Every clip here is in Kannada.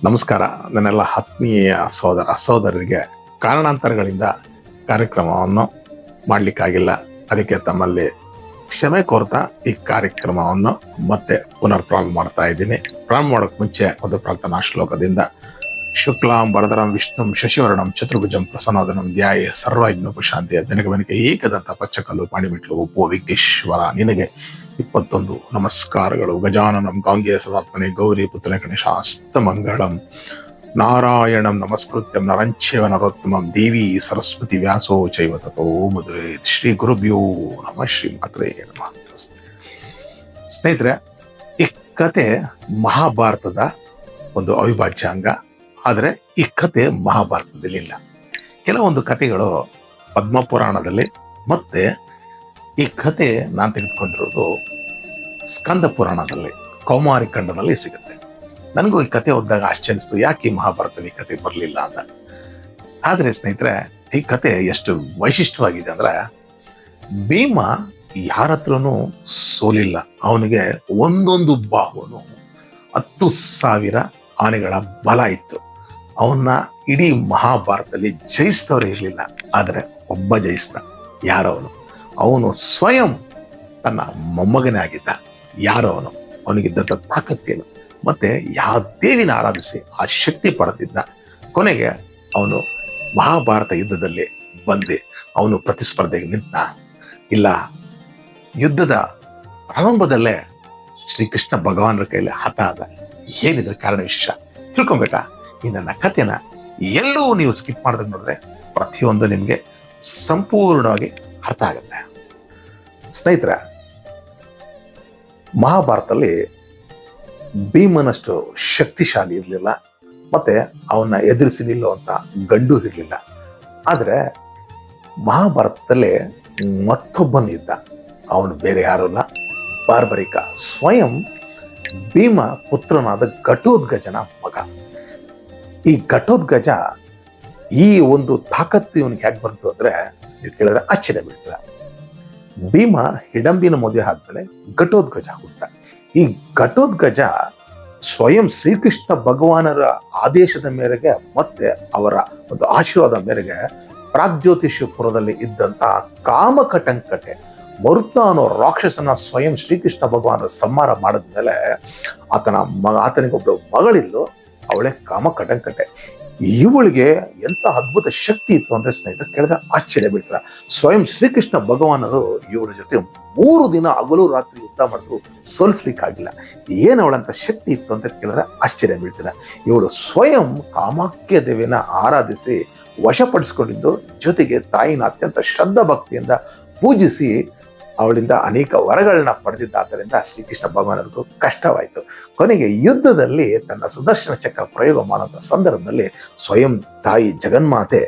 ನಮಸ್ಕಾರ. ನನ್ನೆಲ್ಲ ಆತ್ಮೀಯ ಸಹೋದರರಿಗೆ ಕಾರಣಾಂತರಗಳಿಂದ ಕಾರ್ಯಕ್ರಮವನ್ನು ಮಾಡಲಿಕ್ಕಾಗಿಲ್ಲ. ಅದಕ್ಕೆ ತಮ್ಮಲ್ಲಿ ಕ್ಷಮೆ ಕೋರ್ತಾ ಈ ಕಾರ್ಯಕ್ರಮವನ್ನು ಮತ್ತೆ ಪ್ರಾರಂಭ ಮಾಡ್ತಾ ಇದ್ದೀನಿ. ಪ್ರಾರಂಭ ಮಾಡೋಕೆ ಮುಂಚೆ ಒಂದು ಪ್ರಾರ್ಥನಾ ಶ್ಲೋಕದಿಂದ ಶುಕ್ಲಾಂ ವರದರಂ ವಿಷ್ಣುಂ ಶಶಿವರ್ಣಂ ಚತುರ್ಭುಜಂ ಪ್ರಸನ್ನವದನಂ ಧ್ಯಾಯೇ ಸರ್ವವಿಘ್ನೋಪಶಾಂತಿಯ ಜನಗಮನಿಕೆ ಏಕದಂತ ಪಚ್ಚಕಲ್ಲು ಪಾಣಿಮಿಟ್ಲು ಒಪ್ಪುವ ವಿಘ್ನೇಶ್ವರ ನಿನಗೆ 21 ನಮಸ್ಕಾರಗಳು. ಗಜಾನನಂ ಗಾಂಗೇಯ ಸದಾತ್ಮನೆ ಗೌರಿ ಪುತ್ರನ ಗಣೇಶಾಸ್ತ ಮಂಗಳಂ ನಾರಾಯಣಂ ನಮಸ್ಕೃತ್ಯಂ ನರಂಚೇವ ನರೋತ್ತಮಂ ದೇವಿ ಸರಸ್ವತಿ ವ್ಯಾಸೋ ಚೈವ ತಥೋ ಮಧುರೇ. ಶ್ರೀ ಗುರುಭ್ಯೋ ನಮಃ. ಶ್ರೀ ಮಾತ್ರೇ ನಮಃ. ಸ್ನೇಹಿತರೆ, ಈ ಕತೆ ಮಹಾಭಾರತದ ಒಂದು ಅವಿಭಾಜ್ಯ ಅಂಗ. ಆದರೆ ಈ ಕತೆ ಮಹಾಭಾರತದಲ್ಲಿಲ್ಲ. ಕೆಲವೊಂದು ಕಥೆಗಳು ಪದ್ಮಪುರಾಣದಲ್ಲಿ, ಮತ್ತೆ ಈ ಕತೆ ನಾನು ತೆಗೆದುಕೊಂಡಿರೋದು ಸ್ಕಂದ ಪುರಾಣದಲ್ಲಿ, ಕೌಮಾರಿ ಖಂಡದಲ್ಲಿ ಸಿಗುತ್ತೆ. ನನಗೂ ಈ ಕತೆ ಓದಿದಾಗ ಆಶ್ಚರ್ಯಿಸ್ತು, ಯಾಕೆ ಈ ಮಹಾಭಾರತದಲ್ಲಿ ಈ ಕತೆ ಬರಲಿಲ್ಲ ಅಂತ. ಆದರೆ ಸ್ನೇಹಿತರೆ, ಈ ಕತೆ ಎಷ್ಟು ವೈಶಿಷ್ಟ್ಯವಾಗಿದೆ ಅಂದ್ರೆ, ಭೀಮ ಯಾರ ಹತ್ರನೂ ಸೋಲಿಲ್ಲ. ಅವನಿಗೆ ಒಂದೊಂದು ಬಾಹುನು 10,000 ಆನೆಗಳ ಬಲ ಇತ್ತು. ಅವನ್ನ ಇಡೀ ಮಹಾಭಾರತದಲ್ಲಿ ಜಯಿಸಿದವರೇ ಇರಲಿಲ್ಲ. ಆದರೆ ಒಬ್ಬ ಜಯಿಸ್ದ. ಯಾರವನು? ಅವನು ಸ್ವಯಂ ತನ್ನ ಮೊಮ್ಮಗನೇ ಆಗಿದ್ದ. ಯಾರವನು? ಅವನಿಗಿದ್ದಂಥ ತಾಕತ್ತೇನು, ಮತ್ತೆ ಯಾವ ದೇವಿನ ಆರಾಧಿಸಿ ಆ ಶಕ್ತಿ ಪಡೆದಿದ್ದ. ಕೊನೆಗೆ ಅವನು ಮಹಾಭಾರತ ಯುದ್ಧದಲ್ಲಿ ಬಂದು ಅವನು ಪ್ರತಿಸ್ಪರ್ಧೆಗೆ ನಿಂತ. ಇಲ್ಲ, ಯುದ್ಧದ ಪ್ರಾರಂಭದಲ್ಲೇ ಶ್ರೀಕೃಷ್ಣ ಭಗವಾನರ ಕೈಯಲ್ಲಿ ಹತ ಆದ. ಏನಿದ್ರೆ ಕಾರಣ ವಿಶೇಷ ತಿಳ್ಕೊಬೇಕಾ? ಈ ನನ್ನ ಕಥೆನ ಎಲ್ಲೂ ನೀವು ಸ್ಕಿಪ್ ಮಾಡಿದ್ರೆ ನೋಡಿದ್ರೆ ಪ್ರತಿಯೊಂದು ನಿಮಗೆ ಸಂಪೂರ್ಣವಾಗಿ ಅರ್ಥ ಆಗುತ್ತೆ. ಸ್ನೇಹಿತರೆ, ಮಹಾಭಾರತದಲ್ಲಿ ಭೀಮನಷ್ಟು ಶಕ್ತಿಶಾಲಿ ಇರಲಿಲ್ಲ, ಮತ್ತೆ ಅವನ್ನ ಎದುರಿಸಿ ನಿಲ್ಲುವಂತ ಗಂಡು ಇರಲಿಲ್ಲ. ಆದರೆ ಮಹಾಭಾರತದಲ್ಲಿ ಮತ್ತೊಬ್ಬನಿದ್ದ. ಅವನು ಬೇರೆ ಯಾರೂ ಅಲ್ಲ, ಬಾರ್ಬರಿಕ. ಸ್ವಯಂ ಭೀಮ ಪುತ್ರನಾದ ಘಟೋತ್ಕಚನ ಮಗ. ಈ ಘಟೋತ್ಕಚ ಈ ಒಂದು ತಾಕತ್ತು ಇವನಿಗೆ ಹೇಗೆ ಬಂತು ಅಂದ್ರೆ, ನೀವು ಕೇಳಿದ್ರೆ ಆಶ್ಚರ್ಯ ಬೀಳ್ತಾರೆ. ಭೀಮ ಹಿಡಂಬಿನ ಮದುವೆ ಆದ್ಮೇಲೆ ಘಟೋತ್ಕಚ ಹುಟ್ಟ. ಈ ಘಟೋತ್ಕಚ ಸ್ವಯಂ ಶ್ರೀಕೃಷ್ಣ ಭಗವಾನರ ಆದೇಶದ ಮೇರೆಗೆ ಮತ್ತೆ ಅವರ ಒಂದು ಆಶೀರ್ವಾದ ಮೇರೆಗೆ ಪ್ರಾಗ್ಜ್ಯೋತಿಷಪುರದಲ್ಲಿ ಇದ್ದಂತ ಕಾಮಕಟಂಕಟೆ ಮರುತ ಅನ್ನೋ ರಾಕ್ಷಸನ ಸ್ವಯಂ ಶ್ರೀಕೃಷ್ಣ ಭಗವಾನ ಸಂಹಾರ ಮಾಡಿದ್ಮೇಲೆ ಆತನಿಗೊಬ್ಬಳು ಮಗಳಿದ್ದು, ಅವಳೇ ಕಾಮಕಟಂಕಟೆ. ಇವಳಿಗೆ ಎಂತ ಅದ್ಭುತ ಶಕ್ತಿ ಇತ್ತು ಅಂದ್ರೆ ಸ್ನೇಹಿತರೆ, ಕೇಳಿದ್ರೆ ಆಶ್ಚರ್ಯ ಬೀಳ್ತಾರೆ. ಸ್ವಯಂ ಶ್ರೀಕೃಷ್ಣ ಭಗವಾನರು ಇವಳ ಜೊತೆ 3 ದಿನ ಹಗಲು ರಾತ್ರಿ ಯುದ್ಧ ಮಾಡಿದ್ರು ಸೋಲಿಸ್ಲಿಕ್ಕಾಗಿಲ್ಲ. ಏನು ಅವಳಂತ ಶಕ್ತಿ ಇತ್ತು ಅಂತ ಕೇಳಿದ್ರೆ ಆಶ್ಚರ್ಯ ಬೀಳ್ತಾರೆ. ಇವಳು ಸ್ವಯಂ ಕಾಮಾಖ್ಯ ದೇವಿನ ಆರಾಧಿಸಿ ವಶಪಡಿಸ್ಕೊಂಡಿದ್ದು, ಜೊತೆಗೆ ತಾಯಿನ ಅತ್ಯಂತ ಶ್ರದ್ಧಾ ಭಕ್ತಿಯಿಂದ ಪೂಜಿಸಿ ಅವಳಿಂದ ಅನೇಕ ವರಗಳನ್ನ ಪಡೆದಿದ್ದಾದ್ದರಿಂದ ಶ್ರೀಕೃಷ್ಣ ಭಗವಾನರಿಗೂ ಕಷ್ಟವಾಯಿತು. ಕೊನೆಗೆ ಯುದ್ಧದಲ್ಲಿ ತನ್ನ ಸುದರ್ಶನ ಚಕ್ರ ಪ್ರಯೋಗ ಮಾಡುವಂಥ ಸಂದರ್ಭದಲ್ಲಿ ಸ್ವಯಂ ತಾಯಿ ಜಗನ್ಮಾತೆ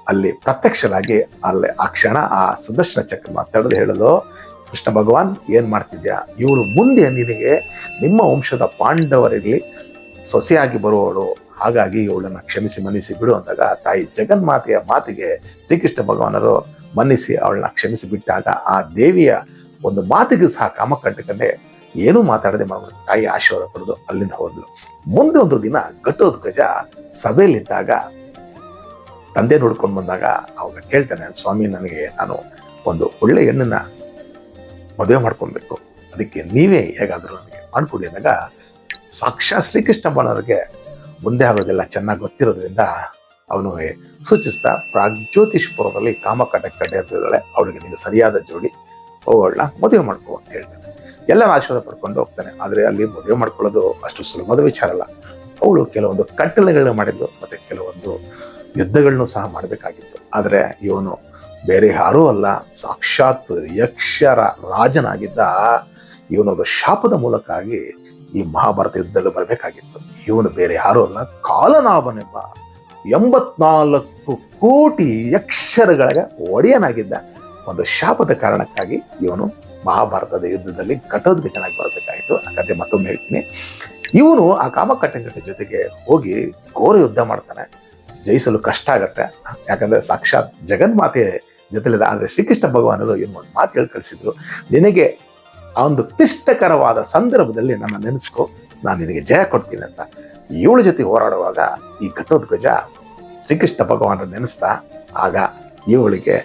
ಅಲ್ಲಿ ಪ್ರತ್ಯಕ್ಷರಾಗಿ ಅಲ್ಲಿ ಆ ಕ್ಷಣ ಆ ಸುದರ್ಶನ ಚಕ್ರ ತಡೆದು ಹೇಳಲು, ಕೃಷ್ಣ ಭಗವಾನ್ ಏನ್ ಮಾಡ್ತಿದ್ಯಾ? ಇವಳು ಮುಂದೆ ನಿನಗೆ ನಿಮ್ಮ ವಂಶದ ಪಾಂಡವರಿರ್ಲಿ ಸೊಸೆಯಾಗಿ ಬರುವವಳು, ಹಾಗಾಗಿ ಇವಳನ್ನ ಕ್ಷಮಿಸಿ ಮನ್ನಿಸಿ ಬಿಡು ಅಂದಾಗ ತಾಯಿ ಜಗನ್ಮಾತೆಯ ಮಾತಿಗೆ ಶ್ರೀಕೃಷ್ಣ ಭಗವಾನರು ಮನ್ನಿಸಿ ಅವಳನ್ನ ಕ್ಷಮಿಸಿ ಬಿಟ್ಟಾಗ ಆ ದೇವಿಯ ಒಂದು ಮಾತಿಗೆ ಸಹ ಕಾಮಕಂಟಕನ್ನೇ ಏನೂ ಮಾತಾಡದೆ ಮಾಡ್ಬಿಟ್ಟು ತಾಯಿ ಆಶೀರ್ವಾದ ಪಡೆದು ಅಲ್ಲಿಂದ ಹೋದ್ಲು. ಮುಂದೆ ಒಂದು ದಿನ ಘಟೋತ್ಕಚ ಸಭೆಯಲ್ಲಿದ್ದಾಗ ತಂದೆ ನೋಡ್ಕೊಂಡು ಬಂದಾಗ ಅವಾಗ ಕೇಳ್ತಾನೆ, ಸ್ವಾಮಿ, ನಾನು ಒಂದು ಒಳ್ಳೆ ಹೆಣ್ಣನ್ನ ಮದುವೆ ಮಾಡ್ಕೊಬೇಕು, ಅದಕ್ಕೆ ನೀವೇ ಹೇಗಾದರೂ ನನಗೆ ಮಾಡ್ಕೊಡಿ ಅಂದಾಗ ಸಾಕ್ಷಾತ್ ಶ್ರೀಕೃಷ್ಣ ಭಗವಾನರಿಗೆ ಮುಂದೆ ಆಗೋದೆಲ್ಲ ಚೆನ್ನಾಗಿ ಗೊತ್ತಿರೋದ್ರಿಂದ ಅವನು ಸೂಚಿಸ್ತಾ ಪ್ರಾಗ್ಜ್ಯೋತಿಷಪುರದಲ್ಲಿ ಕಾಮಕಟಕಟೆ ಇರ್ತಿದ್ದಾಳೆ, ಅವಳಿಗೆ ನೀವು ಸರಿಯಾದ ಜೋಡಿ, ಅವಳನ್ನ ಮದುವೆ ಮಾಡ್ಕೋ ಅಂತ ಹೇಳ್ತಾನೆ. ಎಲ್ಲರ ಆಶೀರ್ವಾದ ಪಡ್ಕೊಂಡು ಹೋಗ್ತಾನೆ. ಆದರೆ ಅಲ್ಲಿ ಮದುವೆ ಮಾಡ್ಕೊಳ್ಳೋದು ಅಷ್ಟು ಸುಲಭದ ವಿಚಾರ ಅಲ್ಲ. ಅವಳು ಕೆಲವೊಂದು ಕಟ್ಟಳೆಗಳನ್ನ ಮಾಡಿದ್ದು, ಮತ್ತೆ ಕೆಲವೊಂದು ಯುದ್ಧಗಳನ್ನು ಸಹ ಮಾಡಬೇಕಾಗಿತ್ತು. ಆದರೆ ಇವನು ಬೇರೆ ಯಾರೂ ಅಲ್ಲ, ಸಾಕ್ಷಾತ್ ಯಕ್ಷರ ರಾಜನಾಗಿದ್ದ ಇವನೊಂದು ಶಾಪದ ಮೂಲಕವಾಗಿ ಈ ಮಹಾಭಾರತ ಯುದ್ಧದಲ್ಲಿ ಬರಬೇಕಾಗಿತ್ತು. ಇವನು ಬೇರೆ ಯಾರೂ ಅಲ್ಲ, ಕಾಲನಾಭನೆಂಬ 84 ಕೋಟಿ ಯಕ್ಷರಗಳಿಗೆ ಒಡೆಯನಾಗಿದ್ದ ಒಂದು ಶಾಪದ ಕಾರಣಕ್ಕಾಗಿ ಇವನು ಮಹಾಭಾರತದ ಯುದ್ಧದಲ್ಲಿ ಘಟೋತ್ಕಚನಾಗಿ ಬರಬೇಕಾಯಿತು. ಆ ಕಥೆ ಮತ್ತೊಮ್ಮೆ ಹೇಳ್ತೀನಿ. ಇವನು ಆ ಕಾಮಕಟಂಕಟೆ ಜೊತೆಗೆ ಹೋಗಿ ಘೋರ ಯುದ್ಧ ಮಾಡ್ತಾನೆ. ಜಯಿಸಲು ಕಷ್ಟ ಆಗತ್ತೆ, ಯಾಕಂದ್ರೆ ಸಾಕ್ಷಾತ್ ಜಗನ್ಮಾತೆ ಜೊತೆಲಿದೆ. ಆದರೆ ಶ್ರೀಕೃಷ್ಣ ಭಗವಾನರು ಇವನು ಮಾತು ಹೇಳಿ ಕಳಿಸಿದ್ರು, ನಿನಗೆ ಆ ಒಂದು ಕ್ಲಿಷ್ಟಕರವಾದ ಸಂದರ್ಭದಲ್ಲಿ ನನ್ನ ನೆನೆಸ್ಕೊ, ನಾನು ನಿನಗೆ ಜಯ ಕೊಡ್ತೀನಿ ಅಂತ ಇವಳ ಜೊತೆ ಹೋರಾಡುವಾಗ ಈ ಘಟೋತ್ಕಚ ಶ್ರೀಕೃಷ್ಣ ಭಗವಾನ ನೆನೆಸ್ತಾ, ಆಗ ಇವಳಿಗೆ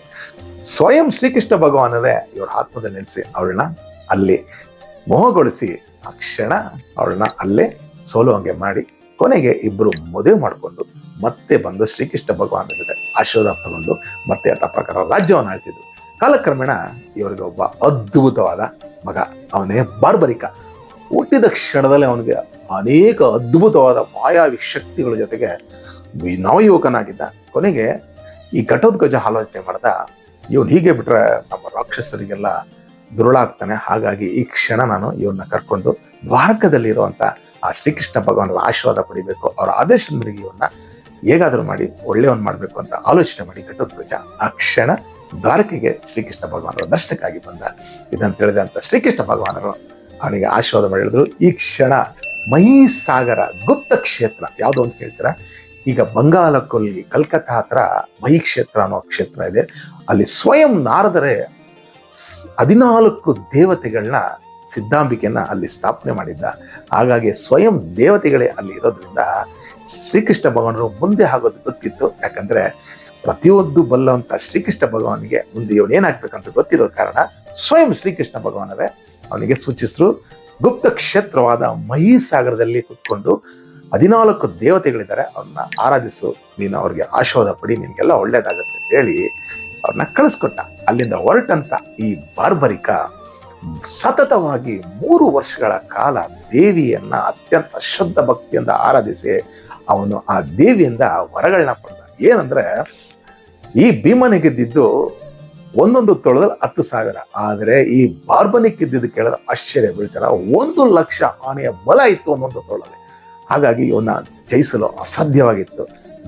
ಸ್ವಯಂ ಶ್ರೀಕೃಷ್ಣ ಭಗವಾನರೇ ಇವರ ಆತ್ಮದಲ್ಲಿ ನೆನೆಸಿ ಅವಳನ್ನ ಅಲ್ಲಿ ಮೋಹಗೊಳಿಸಿ ಆ ಕ್ಷಣ ಅವಳನ್ನ ಅಲ್ಲೇ ಸೋಲುವಂಗೆ ಮಾಡಿ ಕೊನೆಗೆ ಇಬ್ಬರು ಮದುವೆ ಮಾಡಿಕೊಂಡು ಮತ್ತೆ ಬಂದು ಶ್ರೀಕೃಷ್ಣ ಭಗವಾನ ಜೊತೆ ಆಶೀರ್ವಾದ ತಗೊಂಡು ಮತ್ತೆ ಅದ ಪ್ರಕಾರ ರಾಜ್ಯವನ್ನು ಆಳ್ತಿದ್ರು. ಕಾಲಕ್ರಮೇಣ ಇವರಿಗೆ ಒಬ್ಬ ಅದ್ಭುತವಾದ ಮಗ, ಅವನೇ ಬಾರ್ಬರಿಕ. ಹುಟ್ಟಿದ ಕ್ಷಣದಲ್ಲಿ ಅವನಿಗೆ ಅನೇಕ ಅದ್ಭುತವಾದ ಮಾಯಾವಿ ಶಕ್ತಿಗಳ ಜೊತೆಗೆ ನವಯುವಕನಾಗಿದ್ದ. ಕೊನೆಗೆ ಈ ಘಟೋತ್ಕಚ ಆಲೋಚನೆ ಮಾಡ್ದ, ಇವನು ಹೀಗೆ ಬಿಟ್ರೆ ನಮ್ಮ ರಾಕ್ಷಸರಿಗೆಲ್ಲ ದುರುಳಾಗ್ತಾನೆ, ಹಾಗಾಗಿ ಈ ಕ್ಷಣ ನಾನು ಇವನ್ನ ಕರ್ಕೊಂಡು ದ್ವಾರಕದಲ್ಲಿರುವಂತ ಆ ಶ್ರೀಕೃಷ್ಣ ಭಗವಾನರ ಆಶೀರ್ವಾದ ಪಡಿಬೇಕು, ಅವರ ಆದೇಶದ ಮೇರೆಗೆ ಇವನ್ನ ಹೇಗಾದ್ರೂ ಮಾಡಿ ಒಳ್ಳೆಯವನ್ ಮಾಡ್ಬೇಕು ಅಂತ ಆಲೋಚನೆ ಮಾಡಿ ಘಟೋತ್ಕಚ ಆ ಕ್ಷಣ ದ್ವಾರಕೆಗೆ ಶ್ರೀಕೃಷ್ಣ ಭಗವಾನರ ದರ್ಶನಕ್ಕಾಗಿ ಬಂದ. ಇದನ್ನು ತಿಳಿದಂತ ಶ್ರೀಕೃಷ್ಣ ಭಗವಾನರು ಅವನಿಗೆ ಆಶೀರ್ವಾದ ಮಾಡಿದ್ರು. ಈ ಕ್ಷಣ ಮಹಿಸಾಗರ ಗುಪ್ತ ಕ್ಷೇತ್ರ ಯಾವುದು ಅಂತ ಹೇಳ್ತೀರಾ, ಈಗ ಬಂಗಾಳ ಕೊಲ್ಲಿ ಕಲ್ಕತ್ತಾ ಹತ್ರ ಮಹಿ ಕ್ಷೇತ್ರ ಅನ್ನೋ ಕ್ಷೇತ್ರ ಇದೆ. ಅಲ್ಲಿ ಸ್ವಯಂ ನಾರದರೆ 14 ದೇವತೆಗಳನ್ನ ಸಿದ್ಧಾಂಬಿಕೆಯನ್ನ ಅಲ್ಲಿ ಸ್ಥಾಪನೆ ಮಾಡಿದ್ದ. ಹಾಗಾಗಿ ಸ್ವಯಂ ದೇವತೆಗಳೇ ಅಲ್ಲಿ ಇರೋದ್ರಿಂದ ಶ್ರೀಕೃಷ್ಣ ಭಗವಾನರು ಮುಂದೆ ಆಗೋದು ಗೊತ್ತಿತ್ತು. ಯಾಕಂದ್ರೆ ಪ್ರತಿಯೊಂದು ಬಲ್ಲವಂತ ಶ್ರೀಕೃಷ್ಣ ಭಗವಾನಿಗೆ ಮುಂದೆ ಇವನು ಏನಾಗ್ಬೇಕಂತ ಗೊತ್ತಿರೋ ಕಾರಣ ಸ್ವಯಂ ಶ್ರೀಕೃಷ್ಣ ಭಗವಾನರೇ ಅವನಿಗೆ ಸೂಚಿಸಿದ್ರು. ಗುಪ್ತ ಕ್ಷೇತ್ರವಾದ ಮಹಿಸಾಗರದಲ್ಲಿ ಕುತ್ಕೊಂಡು 14 ದೇವತೆಗಳಿದ್ದಾರೆ, ಅವ್ರನ್ನ ಆರಾಧಿಸು, ನೀನು ಅವ್ರಿಗೆ ಆಶೀರ್ವಾದ ಪಡಿ, ನಿನ್ಗೆಲ್ಲ ಒಳ್ಳೇದಾಗತ್ತೆ ಅಂತ ಹೇಳಿ ಅವ್ರನ್ನ ಕಳಿಸ್ಕೊಟ್ಟ. ಅಲ್ಲಿಂದ ಹೊರಟಂತ ಈ ಬಾರ್ಬರಿಕ ಸತತವಾಗಿ 3 ವರ್ಷಗಳ ಕಾಲ ದೇವಿಯನ್ನ ಅತ್ಯಂತ ಶ್ರದ್ಧ ಭಕ್ತಿಯಿಂದ ಆರಾಧಿಸಿ ಅವನು ಆ ದೇವಿಯಿಂದ ವರಗಳನ್ನ ಪಡೆದ. ಏನಂದ್ರೆ ಈ ಭೀಮನಿಗೆ ಗೆದ್ದಿದ್ದು ಒಂದೊಂದು ತೊಳೆದಲ್ಲಿ 10,000, ಆದರೆ ಈ ಬಾರ್ಬನಿಗೆ ಗೆದ್ದಿದ್ದು ಕೇಳಿದ್ರೆ ಆಶ್ಚರ್ಯ ಬೀಳ್ತಾರ, 1,00,000 ಆನೆಯ ಬಲ ಇತ್ತು ಒಂದೊಂದು ತೊಳಲ್ಲಿ. ಹಾಗಾಗಿ ಇವನ್ನ ಜಯಿಸಲು ಅಸಾಧ್ಯವಾಗಿತ್ತು.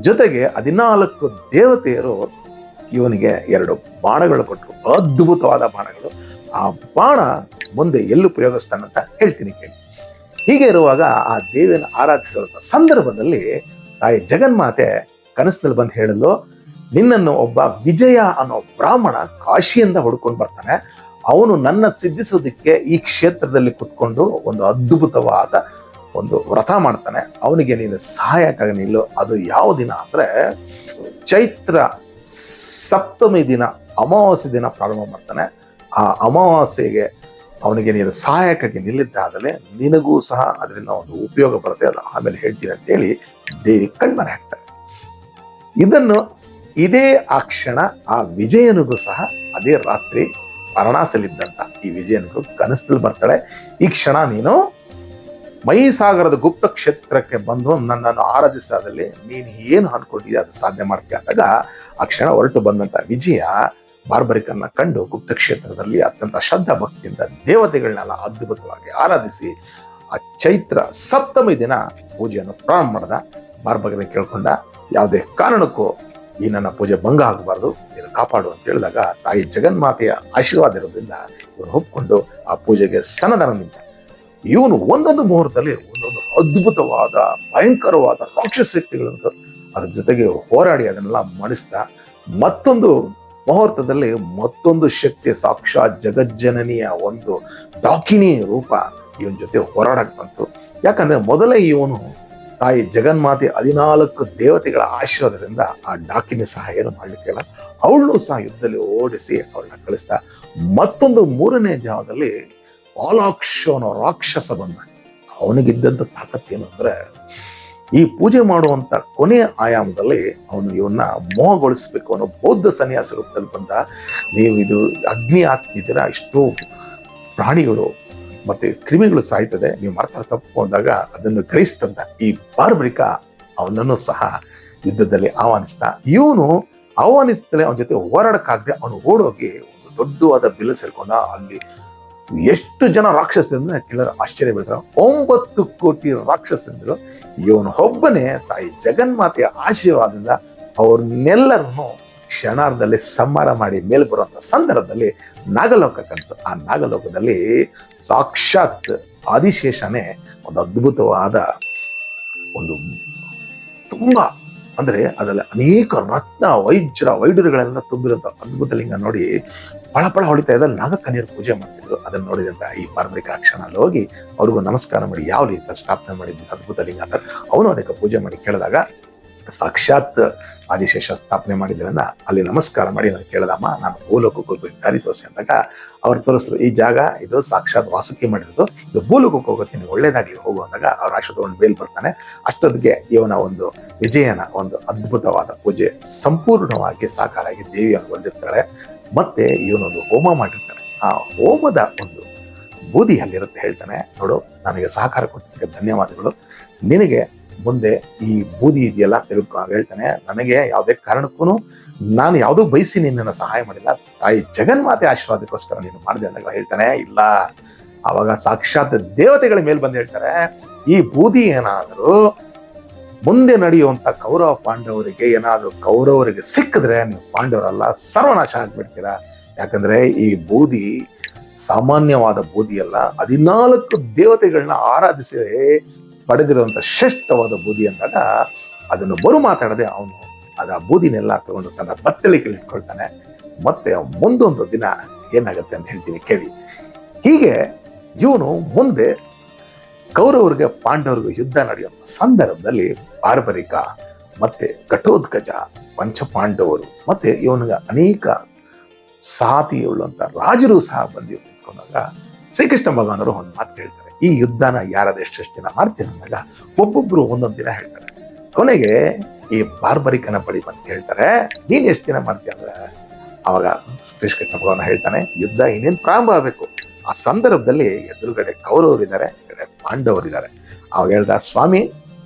ಜೊತೆಗೆ 14 ದೇವತೆಯರು ಇವನಿಗೆ 2 ಬಾಣಗಳು ಕೊಟ್ಟರು, ಅದ್ಭುತವಾದ ಬಾಣಗಳು. ಆ ಬಾಣ ಮುಂದೆ ಎಲ್ಲೂ ಉಪಯೋಗಿಸ್ತಾನಂತ ಹೇಳ್ತೀನಿ ಕೇಳಿ. ಹೀಗೆ ಇರುವಾಗ ಆ ದೇವಿಯನ್ನು ಆರಾಧಿಸಿರುವಂತ ಸಂದರ್ಭದಲ್ಲಿ ತಾಯಿ ಜಗನ್ಮಾತೆ ಕನಸಿನಲ್ಲಿ ಬಂದು ಹೇಳಲು, ನಿನ್ನನ್ನು ಒಬ್ಬ ವಿಜಯ ಅನ್ನೋ ಬ್ರಾಹ್ಮಣ ಕಾಶಿಯಿಂದ ಹುಡ್ಕೊಂಡು ಬರ್ತಾನೆ, ಅವನು ನನ್ನ ಸಿದ್ಧಿಸೋದಕ್ಕೆ ಈ ಕ್ಷೇತ್ರದಲ್ಲಿ ಕುತ್ಕೊಂಡು ಒಂದು ಅದ್ಭುತವಾದ ಒಂದು ವ್ರತ ಮಾಡ್ತಾನೆ, ಅವನಿಗೆ ನೀನು ಸಹಾಯಕ್ಕಾಗಿ ನಿಲ್ಲು. ಅದು ಯಾವ ದಿನ ಅಂದ್ರೆ ಚೈತ್ರ ಸಪ್ತಮಿ ದಿನ ಅಮಾವಾಸ್ಯೆ ದಿನ ಪ್ರಾರಂಭ ಮಾಡ್ತಾನೆ. ಆ ಅಮಾವಾಸ್ಯೆಗೆ ಅವನಿಗೆ ನೀನು ಸಹಾಯಕ್ಕಾಗಿ ನಿಲ್ಲಿದ್ದಾದರೆ ನಿನಗೂ ಸಹ ಅದರಿಂದ ಒಂದು ಉಪಯೋಗ ಬರುತ್ತೆ, ಅದು ಆಮೇಲೆ ಹೇಳ್ತೀನಿ ಅಂತೇಳಿ ದೇವಿ ಕಣ್ಮರೆ ಹಾಕ್ತಾರೆ. ಇದನ್ನು ಇದೇ ಆ ಕ್ಷಣ ಆ ವಿಜಯನಿಗೂ ಸಹ ಅದೇ ರಾತ್ರಿ ವಾರಣಾಸಿಯಲ್ಲಿದ್ದಂತ ಈ ವಿಜಯನಿಗೂ ಕನಸಲ್ಲಿ ಬರ್ತಾಳೆ, ಈ ಕ್ಷಣ ನೀನು ಮಹಿಸಾಗರದ ಗುಪ್ತ ಕ್ಷೇತ್ರಕ್ಕೆ ಬಂದು ನನ್ನನ್ನು ಆರಾಧಿಸಿದಲ್ಲಿ ನೀನು ಏನು ಅನ್ಕೊಂಡಿದ್ಯಾ ಅದು ಸಾಧನೆ ಮಾಡ್ತೀಯ ಅಂದಾಗ ಆ ಕ್ಷಣ ಹೊರಟು ಬಂದಂತ ವಿಜಯ ಬಾರ್ಬರಿಕನ್ನ ಕಂಡು ಗುಪ್ತ ಕ್ಷೇತ್ರದಲ್ಲಿ ಅತ್ಯಂತ ಶ್ರದ್ಧಾ ಭಕ್ತಿಯಿಂದ ದೇವತೆಗಳನ್ನೆಲ್ಲ ಅದ್ಭುತವಾಗಿ ಆರಾಧಿಸಿ ಆ ಚೈತ್ರ ಸಪ್ತಮಿ ದಿನ ಪೂಜೆಯನ್ನು ಪ್ರಾರಂಭ ಮಾಡಿದ. ಬಾರ್ಬರಿಕ ಕೇಳ್ಕೊಂಡ, ಯಾವುದೇ ಕಾರಣಕ್ಕೂ ಈ ನನ್ನ ಪೂಜೆ ಭಂಗ ಆಗಬಾರ್ದು, ನೀನು ಕಾಪಾಡು ಅಂತ ಹೇಳಿದಾಗ ತಾಯಿ ಜಗನ್ಮಾತೆಯ ಆಶೀರ್ವಾದ ಇರೋದ್ರಿಂದ ಇವನು ಒಪ್ಕೊಂಡು ಆ ಪೂಜೆಗೆ ಸನ್ನದ್ಧ ನಿಂತ. ಇವನು ಒಂದೊಂದು ಮುಹೂರ್ತದಲ್ಲಿ ಒಂದೊಂದು ಅದ್ಭುತವಾದ ಭಯಂಕರವಾದ ರಾಕ್ಷಸ ಶಕ್ತಿಗಳನ್ನು ಅದ್ರ ಜೊತೆಗೆ ಹೋರಾಡಿ ಅದನ್ನೆಲ್ಲ ಮಣಿಸ್ತಾ ಮತ್ತೊಂದು ಮುಹೂರ್ತದಲ್ಲಿ ಮತ್ತೊಂದು ಶಕ್ತಿ ಸಾಕ್ಷಾತ್ ಜಗಜ್ಜನನಿಯ ಒಂದು ಡಾಕಿನಿ ರೂಪ ಇವನ್ ಜೊತೆ ಹೋರಾಡಕ್ ಬಂತು. ಯಾಕಂದ್ರೆ ಮೊದಲೇ ಇವನು ತಾಯಿ ಜಗನ್ಮಾತೆ 14 ದೇವತೆಗಳ ಆಶೀರ್ವಾದದಿಂದ ಆ ಡಾಕಿನಿ ಸಹ ಏನು ಮಾಡ್ಲಿಕ್ಕಿಲ್ಲ, ಅವಳನ್ನು ಸಹ ಯುದ್ಧದಲ್ಲಿ ಓಡಿಸಿ ಅವಳನ್ನ ಕಳಿಸ್ತಾ ಮತ್ತೊಂದು 3ನೇ ಜಾವದಲ್ಲಿ ಪಾಲಾಕ್ಷ ಅನ್ನೋ ರಾಕ್ಷಸ ಬಂದ. ಅವನಿಗಿದ್ದಂಥ ತಾಕತ್ತೇನು ಅಂದ್ರೆ ಈ ಪೂಜೆ ಮಾಡುವಂತ ಕೊನೆಯ ಆಯಾಮದಲ್ಲಿ ಅವನು ಇವನ್ನ ಮೋಹಗೊಳಿಸ್ಬೇಕು ಅನ್ನೋ ಬೌದ್ಧ ಸನ್ಯಾಸ ರೂಪದಲ್ಲಿ ಬಂದ. ನೀವು ಇದು ಅಗ್ನಿ ಹಾಕ್ತಿದ್ದೀರಾ, ಇಷ್ಟು ಪ್ರಾಣಿಗಳು ಮತ್ತೆ ಕ್ರಿಮಿಗಳು ಸಾಯ್ತದೆ, ನೀವು ಮಾಡ್ತಾ ತಪ್ಪು ಅಂದಾಗ ಅದನ್ನು ಗ್ರಹಿಸ್ತಂತ ಈ ಬಾರ್ಬರಿಕ ಅವನನ್ನು ಸಹ ಯುದ್ಧದಲ್ಲಿ ಆಹ್ವಾನಿಸ್ತಾ, ಇವನು ಆಹ್ವಾನಿಸ್ತಲೇ ಅವನ ಜೊತೆ ಹೋರಾಡಕ್ಕಾಗದೆ ಅವನು ಓಡೋಗಿ ಒಂದು ದೊಡ್ಡವಾದ ಬಿಲ್ಲು ಸೇರ್ಕೊಂಡ. ಅಲ್ಲಿ ಎಷ್ಟು ಜನ ರಾಕ್ಷಸರಿಂದ ಕೇಳಿದ್ರೆ ಆಶ್ಚರ್ಯ ಬೀಳ್ತಾರೆ, 9 ಕೋಟಿ ರಾಕ್ಷಸರಿಂದಲೂ ಇವನು ಒಬ್ಬನೇ ತಾಯಿ ಜಗನ್ಮಾತೆಯ ಆಶೀರ್ವಾದದಿಂದ ಅವ್ರನ್ನೆಲ್ಲರನ್ನು ಕ್ಷಣಾರ್ಧದಲ್ಲಿ ಸಂಹಾರ ಮಾಡಿ ಮೇಲೆ ಬರುವಂತ ಸಂದರ್ಭದಲ್ಲಿ ನಾಗಲೋಕ ಕಂಡು ಆ ನಾಗಲೋಕದಲ್ಲಿ ಸಾಕ್ಷಾತ್ ಆದಿಶೇಷನೇ ಒಂದು ಅದ್ಭುತವಾದ ಒಂದು ತುಂಬಾ ಅಂದ್ರೆ ಅದರಲ್ಲಿ ಅನೇಕ ರತ್ನ ವೈಜ್ರ ವೈಡೂರ್ಯಗಳೆಲ್ಲ ತುಂಬಿರುವಂತ ಅದ್ಭುತ ಲಿಂಗ ನೋಡಿ ಪಳ ಹೊಳಿತಾ ಇದ್ದಲ್ಲಿ ನಾಗಕನ್ಯರು ಪೂಜೆ ಮಾಡ್ತಿದ್ರು. ಅದನ್ನ ನೋಡಿದಂತ ಈ ಪಾರ್ವರಿಕ ಕ್ಷಣ ಅಲ್ಲಿ ಹೋಗಿ ಅವ್ರಿಗೂ ನಮಸ್ಕಾರ ಮಾಡಿ ಯಾವ ರೀತಿ ಸ್ಥಾಪನೆ ಮಾಡಿದ್ದು ಅದ್ಭುತ ಲಿಂಗ ಅಂತ ಅವನು ಅನೇಕ ಪೂಜೆ ಮಾಡಿ ಕೇಳಿದಾಗ ಸಾಕ್ಷಾತ್ ಆದಿಶೇಷ ಸ್ಥಾಪನೆ ಮಾಡಿದ್ರಿಂದ ಅಲ್ಲಿ ನಮಸ್ಕಾರ ಮಾಡಿ ನಾನು ಕೇಳಿದಮ್ಮ ನಾನು ಭೂಲೋಕಕ್ಕೆ ಹೋಗ್ಬೇಕು ದಾರಿ ತೋರಿಸಿ ಅಂದಾಗ ಅವ್ರು ತೋರಿಸಿದ್ರು ಈ ಜಾಗ ಇದು ಸಾಕ್ಷಾತ್ ವಾಸುಕಿ ಮಾಡಿರೋದು, ಇದು ಭೂಲೋಕಕ್ಕೆ ಹೋಗೋಕೆ ನೀವು ಒಳ್ಳೇದಾಗ್ಲಿ ಹೋಗು ಅಂದಾಗ ಅವ್ರ ಆಶೀರ್ವಾದ ಬೇಲ್ ಬರ್ತಾನೆ. ಅಷ್ಟೊತ್ತಿಗೆ ಇವನ ಒಂದು ವಿಜಯನ ಒಂದು ಅದ್ಭುತವಾದ ಪೂಜೆ ಸಂಪೂರ್ಣವಾಗಿ ಸಾಕಾರ ಆಗಿ ದೇವಿಯನ್ನು ಹೊಂದಿರ್ತಾಳೆ. ಮತ್ತೆ ಇವನೊಂದು ಹೋಮ ಮಾಡಿರ್ತಾನೆ. ಆ ಹೋಮದ ಒಂದು ಬೂದಿ ಅಲ್ಲಿರುತ್ತೆ. ಹೇಳ್ತಾನೆ, ನೋಡು ನನಗೆ ಸಹಕಾರ ಕೊಟ್ಟಿದ್ದಕ್ಕೆ ಧನ್ಯವಾದಗಳು, ನಿನಗೆ ಮುಂದೆ ಈ ಬೂದಿ ಇದೆಯಲ್ಲ ತೆಗೆದುಕೊ. ಹೇಳ್ತಾನೆ, ನನಗೆ ಯಾವುದೇ ಕಾರಣಕ್ಕೂ ನಾನು ಯಾವುದೋ ಬಯಸಿ ನಿನ್ನನ್ನು ಸಹಾಯ ಮಾಡಿಲ್ಲ, ತಾಯಿ ಜಗನ್ಮಾತೆ ಆಶೀರ್ವಾದಕ್ಕೋಸ್ಕರ ನೀನು ಮಾಡಿದೆ ಅಂದಾಗ ಹೇಳ್ತಾನೆ, ಇಲ್ಲ. ಅವಾಗ ಸಾಕ್ಷಾತ್ ದೇವತೆಗಳ ಮೇಲೆ ಬಂದು ಹೇಳ್ತಾರೆ, ಈ ಬೂದಿ ಏನಾದರೂ ಮುಂದೆ ನಡೆಯುವಂತ ಕೌರವ ಪಾಂಡವರಿಗೆ ಏನಾದರೂ ಕೌರವರಿಗೆ ಸಿಕ್ಕಿದ್ರೆ ನೀವು ಪಾಂಡವರಲ್ಲ ಸರ್ವನಾಶ ಆಗ್ಬಿಡ್ತೀರಾ. ಯಾಕಂದ್ರೆ ಈ ಬೂದಿ ಸಾಮಾನ್ಯವಾದ ಬೂದಿ ಅಲ್ಲ, 14 ದೇವತೆಗಳನ್ನ ಆರಾಧಿಸಿ ಪಡೆದಿರುವಂತ ಶ್ರೇಷ್ಠವಾದ ಬೂದಿ ಅಂದಾಗ ಅದನ್ನು ಬರು ಮಾತಾಡದೆ ಅವನು ಆ ಬೂದಿನೆಲ್ಲ ತಗೊಂಡು ತನ್ನ ಬತ್ತಳಿಕೆಯಲ್ಲಿ ಇಟ್ಕೊಳ್ತಾನೆ. ಮತ್ತೆ ಮುಂದೊಂದು ದಿನ ಏನಾಗುತ್ತೆ ಅಂತ ಹೇಳ್ತೀನಿ ಕೇಳಿ. ಹೀಗೆ ಇವನು ಮುಂದೆ ಕೌರವರಿಗೆ ಪಾಂಡವರಿಗೂ ಯುದ್ಧ ನಡೆಯುವಂತ ಸಂದರ್ಭದಲ್ಲಿ ಬಾರ್ಬರಿಕ ಮತ್ತೆ ಘಟೋತ್ಕಚ ಪಂಚಪಾಂಡವರು ಮತ್ತೆ ಇವನಿಗೆ ಅನೇಕ ಸಾತಿಯುಳ್ಳಂತ ರಾಜರು ಸಹ ಬಂದು ನಿಂತ್ಕೊಂಡಾಗ ಶ್ರೀಕೃಷ್ಣ ಭಗವಾನರು ಒಂದು ಮಾತು ಹೇಳ್ತಾರೆ, ಈ ಯುದ್ಧನ ಯಾರಾದ್ರೂ ಎಷ್ಟೆಷ್ಟು ದಿನ ಮಾಡ್ತೀನಿ ಅಂದಾಗ ಒಬ್ಬೊಬ್ರು ಒಂದೊಂದು ದಿನ ಹೇಳ್ತಾರೆ. ಕೊನೆಗೆ ಈ ಬಾರ್ಬರಿಕನ ಬಳಿ ಬಂದು ಹೇಳ್ತಾರೆ, ನೀನ್ ಎಷ್ಟು ದಿನ ಮಾಡ್ತೀಯ ಅಂದ್ರೆ ಅವಾಗ ಶ್ರೀಕೃಷ್ಣ ಭಗವಾನ ಹೇಳ್ತಾನೆ, ಯುದ್ಧ ಇನ್ನೇನು ಪ್ರಾರಂಭ ಆಗಬೇಕು. ಆ ಸಂದರ್ಭದಲ್ಲಿ ಎದುರುಗಡೆ ಕೌರವರಿದ್ದಾರೆ, ಪಾಂಡವರಿದ್ದಾರೆ. ಅವಾಗ ಹೇಳ್ದ, ಸ್ವಾಮಿ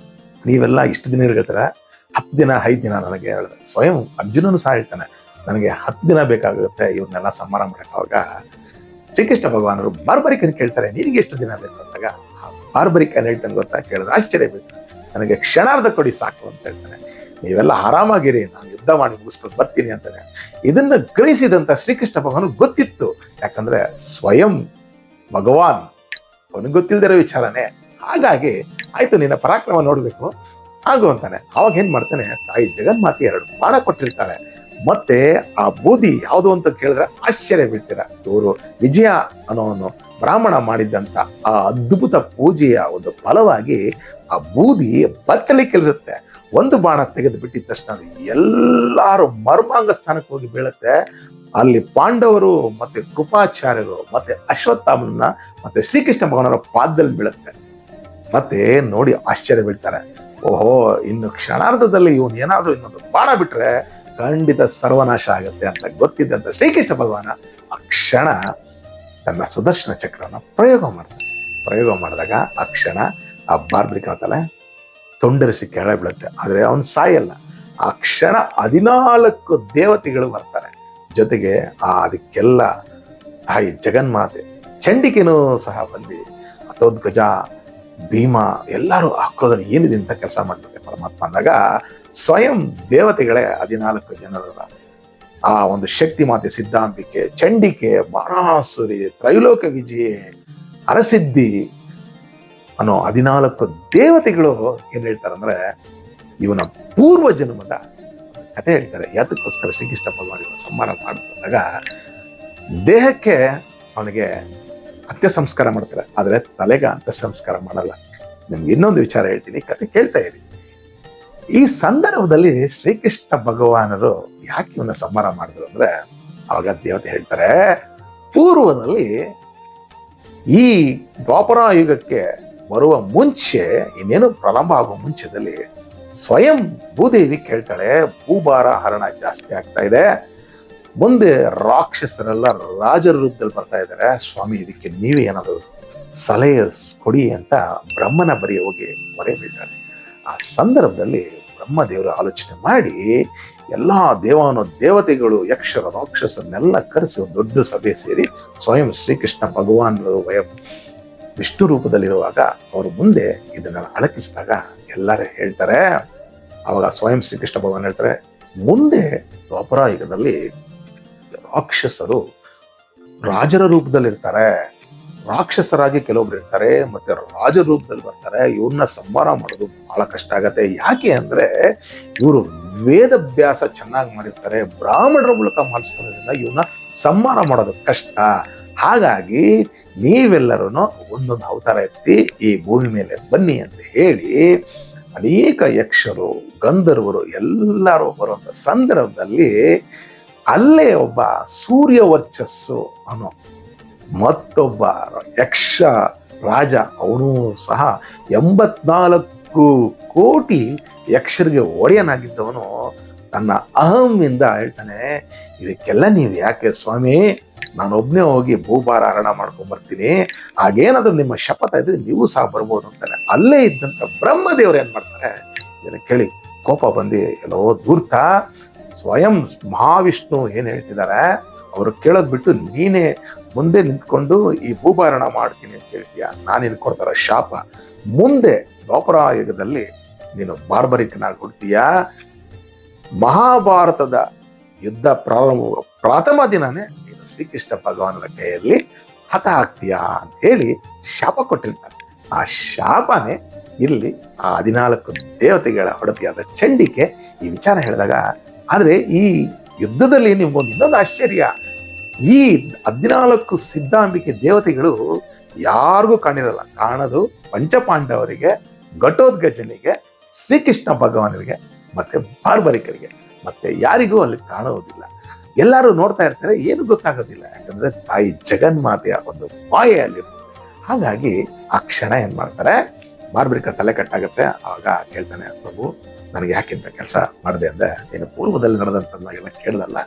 ನೀವೆಲ್ಲ ಇಷ್ಟು ದಿನ ಹೇಳ್ತಾರೆ, 10 ದಿನ 5 ದಿನ ನನಗೆ ಹೇಳ್ದೆ. ಸ್ವಯಂ ಅರ್ಜುನನು ಸಹ ಹೇಳ್ತಾನೆ, ನನಗೆ 10 ದಿನ ಬೇಕಾಗುತ್ತೆ ಇವ್ರನ್ನೆಲ್ಲ ಸಂಹಾರ ಮಾಡಕ್ಕೆ. ಅವಾಗ ಶ್ರೀಕೃಷ್ಣ ಭಗವಾನರು ಬಾರ್ಬರಿಕನ್ ಕೇಳ್ತಾರೆ, ನಿನಗೆ ಎಷ್ಟು ದಿನ ಬೇಕು ಅಂದಾಗ ಬಾರ್ಬರಿಕನ್ ಹೇಳ್ತಾನೆ ಗೊತ್ತಾ, ಕೇಳಿದ್ರೆ ಆಶ್ಚರ್ಯ ಬೇಕು, ನನಗೆ ಕ್ಷಣಾರ್ಧ ಕೊಡಿ ಸಾಕು ಅಂತ ಹೇಳ್ತಾನೆ. ನೀವೆಲ್ಲ ಆರಾಮಾಗಿರಿ, ನಾನು ಯುದ್ಧ ಮಾಡಿ ಮುಗಿಸ್ಕೊಂಡು ಬರ್ತೀನಿ ಅಂತಾನೆ. ಇದನ್ನ ಗ್ರಹಿಸಿದಂತ ಶ್ರೀಕೃಷ್ಣ ಭಗವಾನ್ ಗೊತ್ತಿತ್ತು, ಯಾಕಂದ್ರೆ ಸ್ವಯಂ ಭಗವಾನ್ ಅವನಿಗೆ ಗೊತ್ತಿಲ್ದಿರೋ ವಿಚಾರನೇ. ಹಾಗಾಗಿ ಆಯ್ತು ನಿನ್ನ ಪರಾಕ್ರಮ ನೋಡ್ಬೇಕು ಆಗು ಅಂತಾನೆ. ಅವಾಗ ಏನ್ ಮಾಡ್ತಾನೆ, ತಾಯಿ ಜಗನ್ಮಾತೆ 2 ಬಾಣ ಕೊಟ್ಟಿರ್ತಾಳೆ. ಮತ್ತೆ ಆ ಬೂದಿ ಯಾವುದು ಅಂತ ಕೇಳಿದ್ರೆ ಆಶ್ಚರ್ಯ ಬೀಳ್ತೀರ. ಇವರು ವಿಜಯ ಅನ್ನೋನು ಬ್ರಾಹ್ಮಣ ಮಾಡಿದ್ದಂತ ಆ ಅದ್ಭುತ ಪೂಜೆಯ ಒಂದು ಫಲವಾಗಿ ಆ ಬೂದಿ ಬತ್ತಳಿಕೆಲಿರುತ್ತೆ. ಒಂದು ಬಾಣ ತೆಗೆದು ಬಿಟ್ಟಿದ ತಕ್ಷಣ ಎಲ್ಲಾರು ಮರ್ಮಾಂಗ ಸ್ಥಾನಕ್ಕೆ ಹೋಗಿ ಬೀಳುತ್ತೆ. ಅಲ್ಲಿ ಪಾಂಡವರು ಮತ್ತೆ ಕೃಪಾಚಾರ್ಯರು ಮತ್ತೆ ಅಶ್ವತ್ಥಾಮನ ಮತ್ತೆ ಶ್ರೀಕೃಷ್ಣ ಭಗವಾನರ ಪಾದದಲ್ಲಿ ಬೀಳುತ್ತೆ. ಮತ್ತೆ ನೋಡಿ ಆಶ್ಚರ್ಯ ಬೀಳ್ತಾರೆ, ಓಹೋ ಇನ್ನು ಕ್ಷಣಾರ್ಧದಲ್ಲಿ ಇವನು ಏನಾದ್ರೂ ಇನ್ನೊಂದು ಬಾಣ ಬಿಟ್ರೆ ಖಂಡಿತ ಸರ್ವನಾಶ ಆಗುತ್ತೆ ಅಂತ ಗೊತ್ತಿದ್ದಂತ ಶ್ರೀಕೃಷ್ಣ ಭಗವಾನ ಆ ಕ್ಷಣ ತನ್ನ ಸುದರ್ಶನ ಚಕ್ರನ ಪ್ರಯೋಗ ಮಾಡಿದಾಗ ಆ ಕ್ಷಣ ಆ ಬಾರ್ಬರಿಕನ ತಲೆ ತೊಂಡರಿಸಿ ಕೆಳ ಬೀಳುತ್ತೆ. ಆದ್ರೆ ಅವನು ಸಾಯಲ್ಲ. ಆ ಕ್ಷಣ 14 ದೇವತೆಗಳು ಬರ್ತಾರೆ. ಜೊತೆಗೆ ಅದಕ್ಕೆಲ್ಲ ತಾಯಿ ಜಗನ್ಮಾತೆ ಚಂಡಿಕೆನೂ ಸಹ ಬಂದು ಘಟೋತ್ಕಚ ಭೀಮ ಎಲ್ಲರೂ ಹಾಕೋದನ್ನು ಏನಿದೆ ಅಂತ ಕೆಲಸ ಮಾಡ್ತಾರೆ ಪರಮಾತ್ಮ ಅಂದಾಗ ಸ್ವಯಂ ದೇವತೆಗಳೇ 14 ಜನರ ಆ ಒಂದು ಶಕ್ತಿ ಮಾತೆ ಸಿದ್ಧಾಂಬಿಕೆ, ಚಂಡಿಕೆ, ಬಾಣಾಸುರಿ, ತ್ರೈಲೋಕ ವಿಜಯ, ಅರಸಿದ್ಧಿ ಅನ್ನೋ 14 ದೇವತೆಗಳು ಏನ್ ಹೇಳ್ತಾರಂದ್ರೆ ಇವನ ಪೂರ್ವ ಜನ್ಮದ ಕಥೆ ಹೇಳ್ತಾರೆ. ಯಾತಕ್ಕೋಸ್ಕರ ಶ್ರೀಕೃಷ್ಣ ಭಗವಾನ್ ಸಂಹಾರ ಮಾಡಿದಾಗ ದೇಹಕ್ಕೆ ಅವನಿಗೆ ಅಂತ್ಯ ಸಂಸ್ಕಾರ ಮಾಡ್ತಾರೆ, ಆದ್ರೆ ತಲೆಗೆ ಅಂತ್ಯ ಸಂಸ್ಕಾರ ಮಾಡಲ್ಲ. ನಿಮ್ಗೆ ಇನ್ನೊಂದು ವಿಚಾರ ಹೇಳ್ತೀನಿ, ಕಥೆ ಕೇಳ್ತಾ ಇರಿ. ಈ ಸಂದರ್ಭದಲ್ಲಿ ಶ್ರೀಕೃಷ್ಣ ಭಗವಾನರು ಯಾಕೆ ಇವನ್ನ ಸಂಹಾರ ಮಾಡಿದ್ರು ಅಂದ್ರೆ ಅವಾಗ ದೇವತೆ ಹೇಳ್ತಾರೆ, ಪೂರ್ವದಲ್ಲಿ ಈ ದ್ವಾಪರ ಯುಗಕ್ಕೆ ಬರುವ ಮುಂಚೆ ಇನ್ನೇನು ಪ್ರಾರಂಭ ಆಗುವ ಮುಂಚೆದಲ್ಲಿ ಸ್ವಯಂ ಭೂದೇವಿ ಕೇಳ್ತಾಳೆ, ಭೂಭಾರ ಹರಣ ಜಾಸ್ತಿ ಆಗ್ತಾ ಇದೆ, ಮುಂದೆ ರಾಕ್ಷಸರೆಲ್ಲ ರಾಜರ ರೂಪದಲ್ಲಿ ಬರ್ತಾ ಇದ್ದಾರೆ, ಸ್ವಾಮಿ ಇದಕ್ಕೆ ನೀವೇ ಏನಾದ್ರು ಸಲಹೆ ಕೊಡಿ ಅಂತ ಬ್ರಹ್ಮನ ಬರಿ ಹೋಗಿ ಮೊರೆ ಬೀಳ್ತಾಳೆ. ಆ ಸಂದರ್ಭದಲ್ಲಿ ಬ್ರಹ್ಮದೇವರು ಆಲೋಚನೆ ಮಾಡಿ ಎಲ್ಲಾ ದೇವತೆಗಳು ಯಕ್ಷರ ರಾಕ್ಷಸರನ್ನೆಲ್ಲ ಕರೆಸಿ ಒಂದು ದೊಡ್ಡ ಸಭೆ ಸೇರಿ ಸ್ವಯಂ ಶ್ರೀಕೃಷ್ಣ ಭಗವಾನರು ವಿಷ್ಣು ರೂಪದಲ್ಲಿರುವಾಗ ಅವರು ಮುಂದೆ ಇದನ್ನ ಅಳಕಿಸಿದಾಗ ಎಲ್ಲರೂ ಹೇಳ್ತಾರೆ, ಅವಾಗ ಸ್ವಯಂ ಶ್ರೀಕೃಷ್ಣ ಭಗವಾನ್ ಹೇಳ್ತಾರೆ, ಮುಂದೆ ದ್ವಾಪರ ಯುಗದಲ್ಲಿ ರಾಕ್ಷಸರು ರಾಜರ ರೂಪದಲ್ಲಿರ್ತಾರೆ, ರಾಕ್ಷಸರಾಗಿ ಕೆಲವೊಬ್ರು ಇರ್ತಾರೆ, ಮತ್ತೆ ರಾಜರೂಪದಲ್ಲಿ ಬರ್ತಾರೆ. ಇವ್ರನ್ನ ಸಂಹಾರ ಮಾಡೋದು ಬಹಳ ಕಷ್ಟ ಆಗತ್ತೆ. ಯಾಕೆ ಅಂದ್ರೆ ಇವರು ವೇದಾಭ್ಯಾಸ ಚೆನ್ನಾಗಿ ಮಾಡಿರ್ತಾರೆ, ಬ್ರಾಹ್ಮಣರ ಮೂಲಕ ಮಾಡಿಸ್ಕೊಳ್ಳೋದ್ರಿಂದ ಇವ್ರನ್ನ ಸಂಹಾರ ಮಾಡೋದು ಕಷ್ಟ. ಹಾಗಾಗಿ ನೀವೆಲ್ಲರೂ ಒಂದೊಂದು ಅವತಾರ ಎತ್ತಿ ಈ ಭೂಮಿ ಮೇಲೆ ಬನ್ನಿ ಅಂತ ಹೇಳಿ ಅನೇಕ ಯಕ್ಷರು, ಗಂಧರ್ವರು ಎಲ್ಲರೂ ಬರುವಂತ ಸಂದರ್ಭದಲ್ಲಿ ಅಲ್ಲೇ ಒಬ್ಬ ಸೂರ್ಯ ವರ್ಚಸ್ಸು ಅನ್ನೋ ಮತ್ತೊಬ್ಬ ಯಕ್ಷ ರಾಜ, ಅವನು ಸಹ 84 ಕೋಟಿ ಯಕ್ಷರಿಗೆ ಒಡೆಯನಾಗಿದ್ದವನು ತನ್ನ ಅಹಂನಿಂದ ಹೇಳ್ತಾನೆ, ಇದಕ್ಕೆಲ್ಲ ನೀವು ಯಾಕೆ ಸ್ವಾಮಿ, ನಾನೊಬ್ನೇ ಹೋಗಿ ಭೂಭಾರ ಹರಣ ಮಾಡ್ಕೊಂಡ್ ಬರ್ತೀನಿ, ಹಾಗೇನಾದ್ರೂ ನಿಮ್ಮ ಶಪಥ ಇದ್ರೆ ನೀವು ಸಹ ಬರ್ಬೋದು ಅಂತಾನೆ. ಅಲ್ಲೇ ಇದ್ದಂತ ಬ್ರಹ್ಮದೇವರು ಏನ್ ಮಾಡ್ತಾರೆ, ಇದನ್ನ ಕೇಳಿ ಕೋಪ ಬಂದು ಎಲ್ಲೋ ಧೂರ್ತ ಸ್ವಯಂ ಮಹಾವಿಷ್ಣು ಏನ್ ಹೇಳ್ತಿದ್ದಾರೆ ಅವರು ಕೇಳೋದ್ ಬಿಟ್ಟು ನೀನೇ ಮುಂದೆ ನಿಂತ್ಕೊಂಡು ಈ ಭೂಭಾರಣ ಮಾಡ್ತೀನಿ ಅಂತ ಹೇಳ್ತೀಯ, ನಾನೇನು ಕೊಡ್ತಾರ ಶಾಪ, ಮುಂದೆ ದ್ವಾಪರ ಯುಗದಲ್ಲಿ ನೀನು ಬಾರ್ಬರಿಕನಾಗಿ ಹುಡ್ತೀಯ, ಮಹಾಭಾರತದ ಯುದ್ಧ ಪ್ರಾರಂಭ ಪ್ರಥಮ ದಿನನೇ ನೀನು ಶ್ರೀಕೃಷ್ಣ ಭಗವಾನರ ಕೈಯಲ್ಲಿ ಹತ ಆಗ್ತೀಯ ಅಂತ ಹೇಳಿ ಶಾಪ ಕೊಟ್ಟಿರ್ತಾರೆ. ಆ ಶಾಪನೇ ಇಲ್ಲಿ ಆ 14 ದೇವತೆಗಳ ಹೊಡತಿಯಾದ ಚಂಡಿಕೆ ಈ ವಿಚಾರ ಹೇಳಿದಾಗ, ಆದ್ರೆ ಈ ಯುದ್ಧದಲ್ಲಿ ನಿಮ್ಗೊಂದು ಇನ್ನೊಂದು ಆಶ್ಚರ್ಯ, ಈ 14 ಸಿದ್ಧಾಂಬಿಕೆ ದೇವತೆಗಳು ಯಾರಿಗೂ ಕಾಣಿರಲ್ಲ. ಕಾಣೋದು ಪಂಚಪಾಂಡವರಿಗೆ, ಘಟೋದ್ಗಜನಿಗೆ, ಶ್ರೀಕೃಷ್ಣ ಭಗವಾನರಿಗೆ ಮತ್ತೆ ಬಾರ್ಬರಿಕರಿಗೆ, ಮತ್ತೆ ಯಾರಿಗೂ ಅಲ್ಲಿ ಕಾಣುವುದಿಲ್ಲ. ಎಲ್ಲರೂ ನೋಡ್ತಾ ಇರ್ತಾರೆ, ಏನು ಗೊತ್ತಾಗೋದಿಲ್ಲ, ಯಾಕಂದ್ರೆ ತಾಯಿ ಜಗನ್ಮಾತೆಯ ಒಂದು ಮಾಯೆ ಅಲ್ಲಿರುತ್ತೆ. ಹಾಗಾಗಿ ಆ ಕ್ಷಣ ಏನ್ ಮಾಡ್ತಾರೆ, ಬಾರ್ಬರಿಕ ತಲೆ ಕಟ್ಟಾಗತ್ತೆ. ಆವಾಗ ಕೇಳ್ತಾನೆ, ಪ್ರಭು ನನಗೆ ಯಾಕಿಂತ ಕೆಲಸ ಮಾಡಿದೆ ಅಂದ್ರೆ, ನೀನು ಪೂರ್ವದಲ್ಲಿ ನಡೆದಂತೆಲ್ಲ ಕೇಳ್ದಲ್ಲ,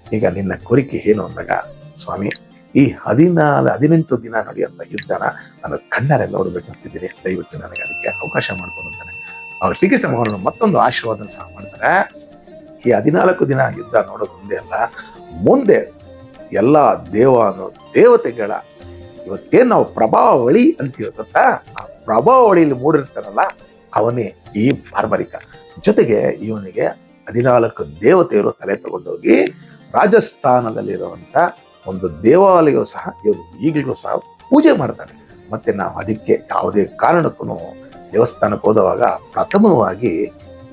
ಈಗ ನಿನ್ನ ಕೋರಿಕೆ ಏನು ಅಂದಾಗ, ಸ್ವಾಮಿ ಈ 18 ದಿನ ನಡೆಯುವಂತ ಯುದ್ಧನ ನಾನು ಕಣ್ಣಾರೆ ನೋಡ್ಬೇಕಂತಿದ್ದೀನಿ, ದಯವಿಟ್ಟು ನನಗೆ ಅದಕ್ಕೆ ಅವಕಾಶ ಮಾಡ್ಕೊಂಡು ಅಂತಾನೆ. ಅವ್ರು ಶ್ರೀಕೃಷ್ಣ ಭಗವಾನ್ ಮತ್ತೊಂದು ಆಶೀರ್ವಾದ ಸಹ ಮಾಡ್ತಾರೆ. ಈ 14 ದಿನ ಯುದ್ಧ ನೋಡೋದು ಒಂದೇ ಅಲ್ಲ, ಮುಂದೆ ಎಲ್ಲ ದೇವತೆಗಳ ಇವತ್ತೇನು ನಾವು ಪ್ರಭಾವಳಿ ಅಂತೀವಿ ಗೊತ್ತಾ, ಆ ಪ್ರಭಾವಳಿಯಲ್ಲಿ ಮೂಡಿರ್ತಾರಲ್ಲ ಅವನೇ ಈ ಬಾರ್ಬರಿಕ. ಜೊತೆಗೆ ಇವನಿಗೆ 14 ದೇವತೆಯರು ತಲೆ ತಗೊಂಡೋಗಿ ರಾಜಸ್ಥಾನದಲ್ಲಿರುವಂತ ಒಂದು ದೇವಾಲಯವು ಸಹ ಇವರು ಈಗಲೂ ಸಹ ಪೂಜೆ ಮಾಡ್ತಾರೆ. ಮತ್ತೆ ನಾವು ಅದಕ್ಕೆ ಯಾವುದೇ ಕಾರಣಕ್ಕೂ ದೇವಸ್ಥಾನಕ್ಕೆ ಹೋದವಾಗ ಪ್ರಥಮವಾಗಿ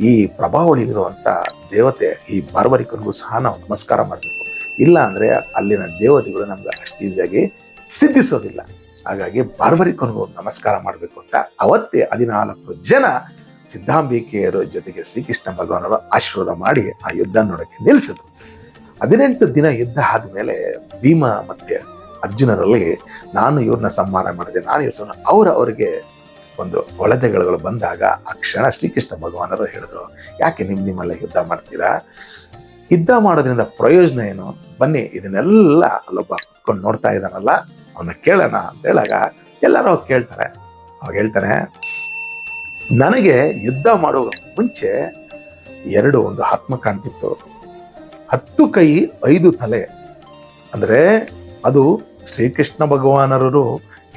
ಈ ಪ್ರಭಾವಳಿಲಿರುವಂತ ದೇವತೆ ಈ ಬಾರ್ಬರಿಕನಿಗೂ ಸಹ ನಾವು ನಮಸ್ಕಾರ ಮಾಡಬೇಕು. ಇಲ್ಲ ಅಂದ್ರೆ ಅಲ್ಲಿನ ದೇವತೆಗಳು ನಮ್ಗೆ ಅಷ್ಟು ಈಸಿಯಾಗಿ ಸಿದ್ಧಿಸೋದಿಲ್ಲ. ಹಾಗಾಗಿ ಬಾರ್ಬರಿಕನಿಗೂ ನಮಸ್ಕಾರ ಮಾಡಬೇಕು ಅಂತ ಅವತ್ತೇ 14 ಜನ ಸಿದ್ಧಾಂಬಿಕೆಯರ ಜೊತೆಗೆ ಶ್ರೀಕೃಷ್ಣ ಭಗವಾನರು ಆಶೀರ್ವಾದ ಮಾಡಿ ಆ ಯುದ್ಧ ನೋಡಕ್ಕೆ ನಿಲ್ಲಿಸಿದ್ರು. 18 ದಿನ ಯುದ್ಧ ಆದ್ಮೇಲೆ ಭೀಮ ಮತ್ತೆ ಅರ್ಜುನರಲ್ಲಿ ನಾನು ಇವ್ರನ್ನ ಸಂಹಾರ ಮಾಡಿದೆ, ನಾನು ಇವ್ರನ್ನ ಅವರಿಗೆ ಒಂದು ಒಳಜಗಳು ಬಂದಾಗ ಆ ಕ್ಷಣ ಶ್ರೀಕೃಷ್ಣ ಭಗವಾನರು ಹೇಳಿದ್ರು, ಯಾಕೆ ನಿಮ್ಮೆಲ್ಲ ಯುದ್ಧ ಮಾಡ್ತೀರಾ, ಯುದ್ಧ ಮಾಡೋದ್ರಿಂದ ಪ್ರಯೋಜನ ಏನು, ಬನ್ನಿ ಇದನ್ನೆಲ್ಲ ಅಲ್ಲೊಬ್ಬ ಕುತ್ಕೊಂಡು ನೋಡ್ತಾ ಇದ್ದಾನಲ್ಲ ಅವನ್ನ ಕೇಳೋಣ ಅಂತ ಹೇಳಾಗ ಎಲ್ಲರೂ ಕೇಳ್ತಾರೆ. ಅವಾಗ ಹೇಳ್ತಾನೆ, ನನಗೆ ಯುದ್ಧ ಮಾಡುವ ಮುಂಚೆ ಒಂದು ಆತ್ಮ ಕಾಣ್ತಿತ್ತು, 10 ಕೈ 5 ತಲೆ. ಅಂದ್ರೆ ಅದು ಶ್ರೀಕೃಷ್ಣ ಭಗವಾನರು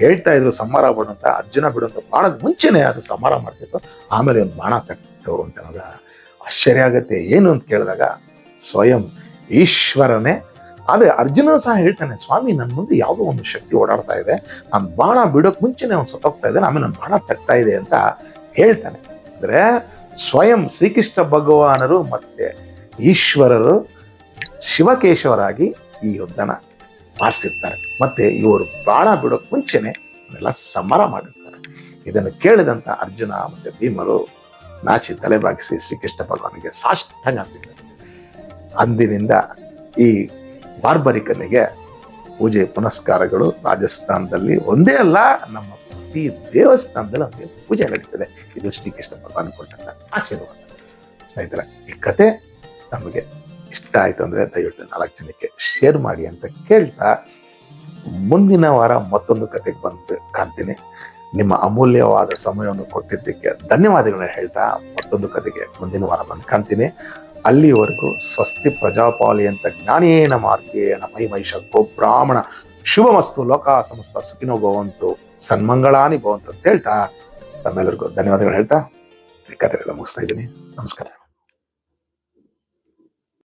ಹೇಳ್ತಾ ಇದ್ರು ಸಂಹಾರ ಬಿಡುವಂತ, ಅರ್ಜುನ ಬಿಡುವಂತ ಬಾಣದ ಮುಂಚೆನೆ ಅದು ಸಂಹಾರ ಮಾಡ್ತಿತ್ತು, ಆಮೇಲೆ ಒಂದು ಬಾಣ ಕಟ್ಟಿತ್ತು ಅಂತ ಆಶ್ಚರ್ಯ ಆಗತ್ತೆ. ಏನು ಅಂತ ಕೇಳಿದಾಗ ಸ್ವಯಂ ಈಶ್ವರನೇ. ಆದ್ರೆ ಅರ್ಜುನ ಸಹ ಹೇಳ್ತಾನೆ, ಸ್ವಾಮಿ ನನ್ನ ಮುಂದೆ ಯಾವುದೋ ಒಂದು ಶಕ್ತಿ ಓಡಾಡ್ತಾ ಇದೆ, ನಾನು ಬಾಣ ಬಿಡೋಕ್ ಮುಂಚೆನೆ ಅವ್ನು ಸತ್ತೋಗ್ತಾ ಇದ್ದಾನೆ, ಆಮೇಲೆ ನನ್ನ ಬಾಣ ತಗ್ತಾ ಇದೆ ಅಂತ ಹೇಳ್ತಾನೆ. ಅಂದ್ರೆ ಸ್ವಯಂ ಶ್ರೀಕೃಷ್ಣ ಭಗವಾನರು ಮತ್ತೆ ಈಶ್ವರರು ಶಿವಕೇಶವರಾಗಿ ಈ ಯುದ್ಧನ ಮಾಡಿಸಿರ್ತಾರೆ. ಮತ್ತೆ ಇವರು ಬಾಣ ಬಿಡೋಕ್ ಮುಂಚೆನೆ ಅವನ್ನೆಲ್ಲ ಸಂಹಾರ ಮಾಡಿರ್ತಾರೆ. ಇದನ್ನು ಕೇಳಿದಂತ ಅರ್ಜುನ ಮತ್ತೆ ಭೀಮರು ನಾಚಿ ತಲೆಬಾಗಿಸಿ ಶ್ರೀಕೃಷ್ಣ ಭಗವಾನಿಗೆ ಸಾಷ್ಟಾಂಗ ಆಗ್ತಿದ್ದಾರೆ. ಅಂದಿನಿಂದ ಈ ಬಾರ್ಬರಿಕನಿಗೆ ಪೂಜೆ ಪುನಸ್ಕಾರಗಳು ರಾಜಸ್ಥಾನದಲ್ಲಿ ಒಂದೇ ಅಲ್ಲ, ನಮ್ಮ ಪ್ರತಿ ದೇವಸ್ಥಾನದಲ್ಲಿ ಅವನಿಗೆ ಪೂಜೆ ನಡೀತದೆ. ಇದು ಶ್ರೀಕೃಷ್ಣ ಭಗವಾನ್ ಕೊಟ್ಟಂತ ಆಶೀರ್ವಾದ. ಸ್ನೇಹಿತರೆ, ಈ ಕತೆ ನಮಗೆ ಇಷ್ಟ ಆಯ್ತು ಅಂದ್ರೆ ದಯವಿಟ್ಟು 4 ಜನಕ್ಕೆ ಶೇರ್ ಮಾಡಿ ಅಂತ ಕೇಳ್ತಾ, ಮುಂದಿನ ವಾರ ಮತ್ತೊಂದು ಕತೆಗೆ ಬಂದು ಕಾಣ್ತೀನಿ. ನಿಮ್ಮ ಅಮೂಲ್ಯವಾದ ಸಮಯವನ್ನು ಕೊಟ್ಟಿದ್ದಕ್ಕೆ ಧನ್ಯವಾದಗಳನ್ನ ಹೇಳ್ತಾ ಮತ್ತೊಂದು ಕತೆಗೆ ಮುಂದಿನ ವಾರ ಬಂದು ಕಾಣ್ತೀನಿ. ಅಲ್ಲಿವರೆಗೂ ಸ್ವಸ್ತಿ ಪ್ರಜಾಪಾಲಿ ಅಂತ ಜ್ಞಾನೇನ ಮಾರ್ಗೇಣ ಮಹಿಮೈಷ ಗೋ ಬ್ರಾಹ್ಮಣ ಶುಭಮಸ್ತು ಲೋಕ ಸಮಸ್ತ ಸುಖಿನೋ ಭವಂತು ಸನ್ಮಂಗಳಾನಿ ಭವಂತು ಅಂತ ಹೇಳ್ತಾ ತಮ್ಮೆಲ್ಲರಿಗೂ ಧನ್ಯವಾದಗಳು ಹೇಳ್ತಾ ಕತೆ ಎಲ್ಲ ಮುಗಿಸ್ತಾ ಇದ್ದೀನಿ. ನಮಸ್ಕಾರ.